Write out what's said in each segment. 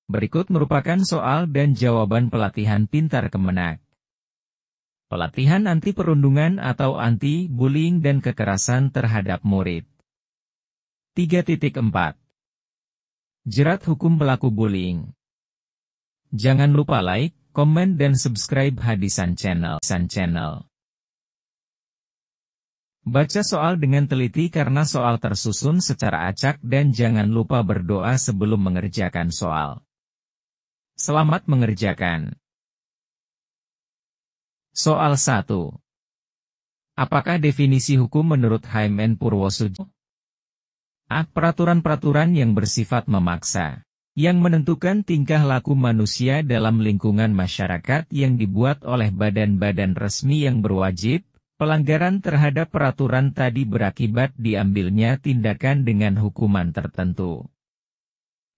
Berikut merupakan soal dan jawaban pelatihan Pintar Kemenak. Pelatihan anti perundungan atau anti-bullying dan kekerasan terhadap murid. 3.4. Jerat hukum pelaku bullying. Jangan lupa like, komen dan subscribe Hadisan Channel. Baca soal dengan teliti karena soal tersusun secara acak dan jangan lupa berdoa sebelum mengerjakan soal. Selamat mengerjakan. Soal 1. Apakah definisi hukum menurut H.M.N. Purwosoedjo? A. Peraturan-peraturan yang bersifat memaksa, yang menentukan tingkah laku manusia dalam lingkungan masyarakat yang dibuat oleh badan-badan resmi yang berwajib. Pelanggaran terhadap peraturan tadi berakibat diambilnya tindakan dengan hukuman tertentu.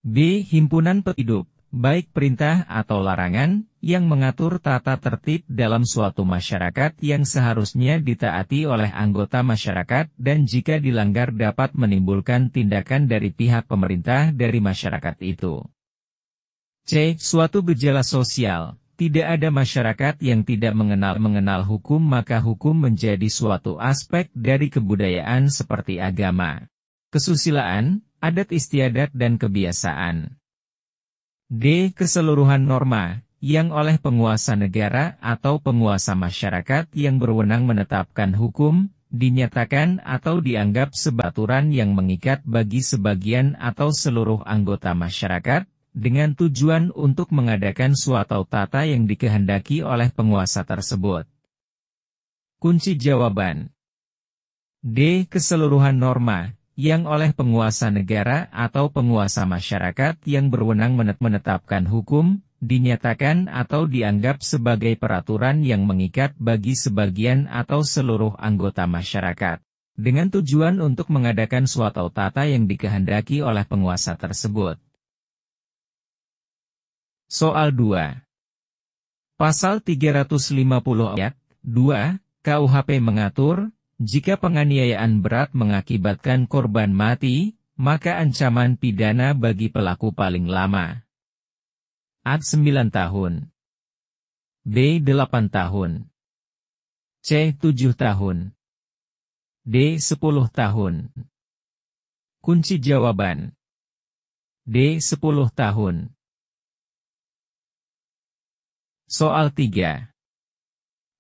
B. Himpunan hidup, baik perintah atau larangan, yang mengatur tata tertib dalam suatu masyarakat yang seharusnya ditaati oleh anggota masyarakat dan jika dilanggar dapat menimbulkan tindakan dari pihak pemerintah dari masyarakat itu. C. Suatu gejala sosial. Tidak ada masyarakat yang tidak mengenal hukum maka hukum menjadi suatu aspek dari kebudayaan seperti agama, kesusilaan, adat istiadat dan kebiasaan. D. Keseluruhan norma, yang oleh penguasa negara atau penguasa masyarakat yang berwenang menetapkan hukum, dinyatakan atau dianggap sebagai aturan yang mengikat bagi sebagian atau seluruh anggota masyarakat, dengan tujuan untuk mengadakan suatu tata yang dikehendaki oleh penguasa tersebut. Kunci jawaban. D. Keseluruhan norma, yang oleh penguasa negara atau penguasa masyarakat yang berwenang menetapkan hukum, dinyatakan atau dianggap sebagai peraturan yang mengikat bagi sebagian atau seluruh anggota masyarakat, dengan tujuan untuk mengadakan suatu tata yang dikehendaki oleh penguasa tersebut. Soal 2. Pasal 350 ayat 2 KUHP mengatur, jika penganiayaan berat mengakibatkan korban mati, maka ancaman pidana bagi pelaku paling lama A. 9 tahun, B. 8 tahun, C. 7 tahun, D. 10 tahun. Kunci jawaban. D. 10 tahun. Soal 3.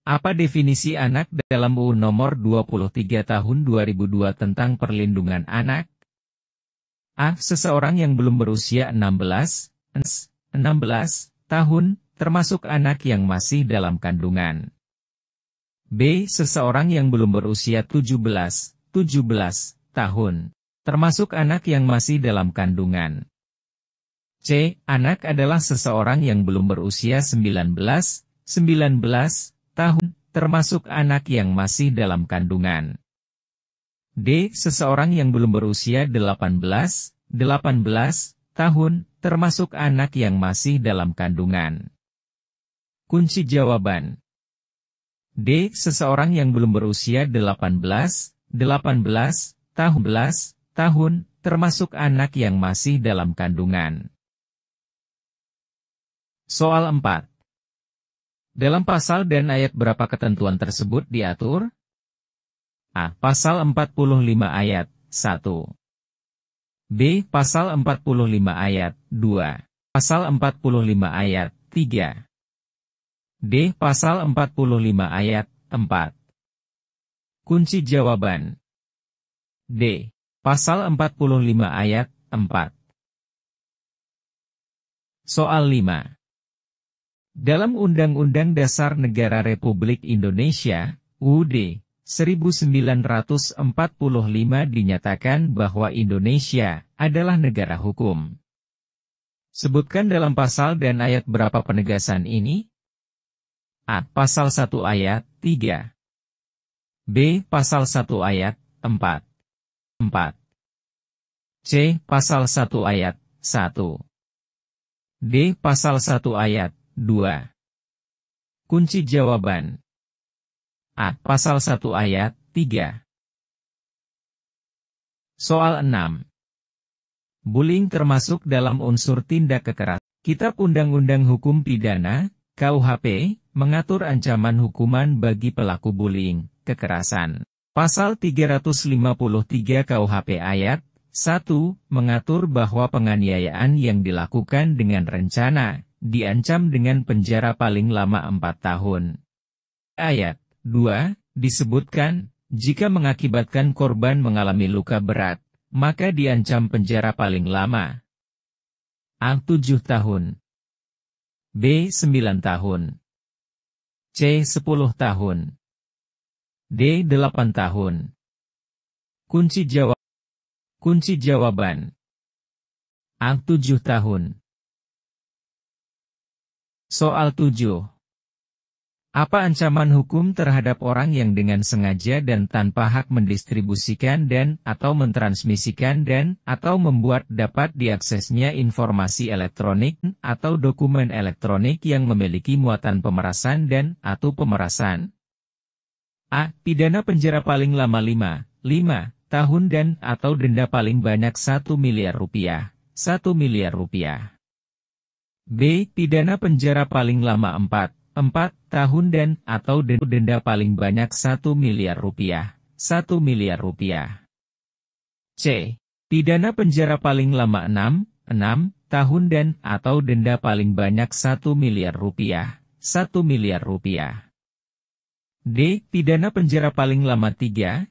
Apa definisi anak dalam UU Nomor 23 Tahun 2002 tentang Perlindungan Anak? A. Seseorang yang belum berusia 16 tahun, termasuk anak yang masih dalam kandungan. B. Seseorang yang belum berusia 17 tahun, termasuk anak yang masih dalam kandungan. C. Anak adalah seseorang yang belum berusia 19 tahun, termasuk anak yang masih dalam kandungan. D. Seseorang yang belum berusia 18 tahun, termasuk anak yang masih dalam kandungan. Kunci jawaban. D. Seseorang yang belum berusia 18 tahun, termasuk anak yang masih dalam kandungan. Soal 4. Dalam pasal dan ayat berapa ketentuan tersebut diatur? A. Pasal 45 ayat 1. B. Pasal 45 ayat 2. Pasal 45 ayat 3. D. Pasal 45 ayat 4. Kunci jawaban. D. Pasal 45 ayat 4. Soal 5. Dalam Undang-Undang Dasar Negara Republik Indonesia, UUD 1945 dinyatakan bahwa Indonesia adalah negara hukum. Sebutkan dalam pasal dan ayat berapa penegasan ini? A. Pasal 1 ayat 3. B. Pasal 1 ayat 4. C. Pasal 1 ayat 1. D. Pasal 1 ayat 2. Kunci jawaban. A. Pasal 1 ayat 3. Soal 6. Bullying termasuk dalam unsur tindak kekerasan. Kitab Undang-Undang Hukum Pidana, KUHP, mengatur ancaman hukuman bagi pelaku bullying, kekerasan. Pasal 353 KUHP ayat 1, mengatur bahwa penganiayaan yang dilakukan dengan rencana, diancam dengan penjara paling lama 4 tahun. Ayat 2, disebutkan, jika mengakibatkan korban mengalami luka berat, maka diancam penjara paling lama A. 7 tahun, B. 9 tahun, C. 10 tahun, D. 8 tahun. Kunci jawaban A. 7 tahun. Soal 7. Apa ancaman hukum terhadap orang yang dengan sengaja dan tanpa hak mendistribusikan atau mentransmisikan atau membuat dapat diaksesnya informasi elektronik atau dokumen elektronik yang memiliki muatan pemerasan atau pemerasan? A. Pidana penjara paling lama 5 tahun atau denda paling banyak 1 miliar rupiah. 1 miliar rupiah. B. Pidana penjara paling lama 4 tahun atau denda paling banyak 1 miliar rupiah. 1 miliar rupiah. C. Pidana penjara paling lama 6 tahun atau denda paling banyak 1 miliar rupiah. 1 miliar rupiah. D. Pidana penjara paling lama 3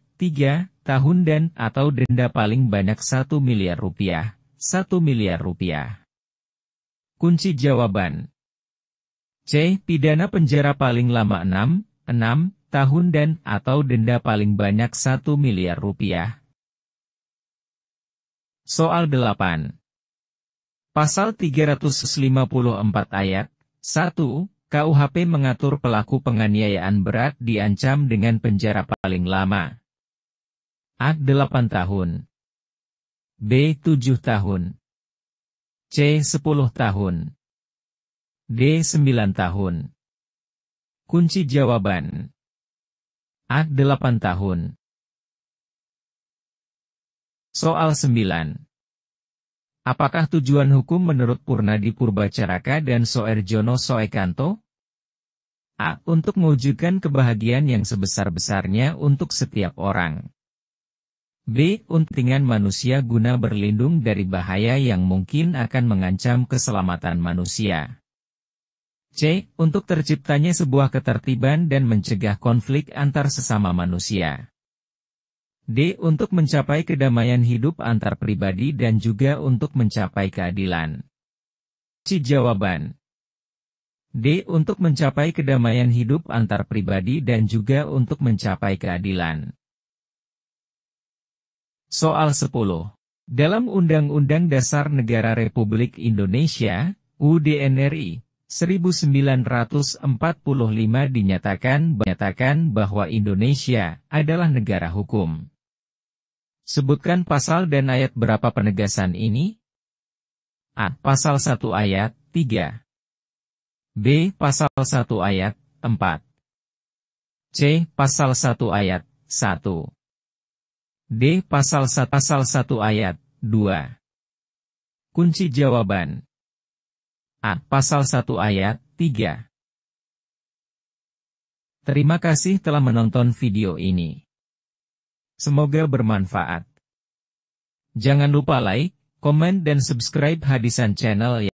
tahun atau denda paling banyak 1 miliar rupiah. 1 miliar rupiah. Kunci jawaban C. Pidana penjara paling lama 6 tahun atau denda paling banyak 1 miliar rupiah. Soal 8. Pasal 354 ayat 1, KUHP mengatur pelaku penganiayaan berat diancam dengan penjara paling lama A. 8 tahun, B. 7 tahun, C. 10 tahun, D. 9 tahun. Kunci jawaban A. 8 tahun. Soal 9. Apakah tujuan hukum menurut Purnadi Purbacaraka dan Soerjono Soekanto? A. Untuk mewujudkan kebahagiaan yang sebesar-besarnya untuk setiap orang. B. Untuk kepentingan manusia guna berlindung dari bahaya yang mungkin akan mengancam keselamatan manusia. C. Untuk terciptanya sebuah ketertiban dan mencegah konflik antar sesama manusia. D. Untuk mencapai kedamaian hidup antar pribadi dan juga untuk mencapai keadilan. C. Jawaban D. Untuk mencapai kedamaian hidup antar pribadi dan juga untuk mencapai keadilan. Soal 10. Dalam Undang-Undang Dasar Negara Republik Indonesia, UDNRI, 1945 dinyatakan bahwa Indonesia adalah negara hukum. Sebutkan pasal dan ayat berapa penegasan ini? A. Pasal 1 ayat 3. B. Pasal 1 ayat 4. C. Pasal 1 ayat 1. D. Pasal 1 ayat 2. Kunci jawaban A. Pasal 1 ayat 3. Terima kasih telah menonton video ini. Semoga bermanfaat. Jangan lupa like, komen dan subscribe Hadisan Channel ya.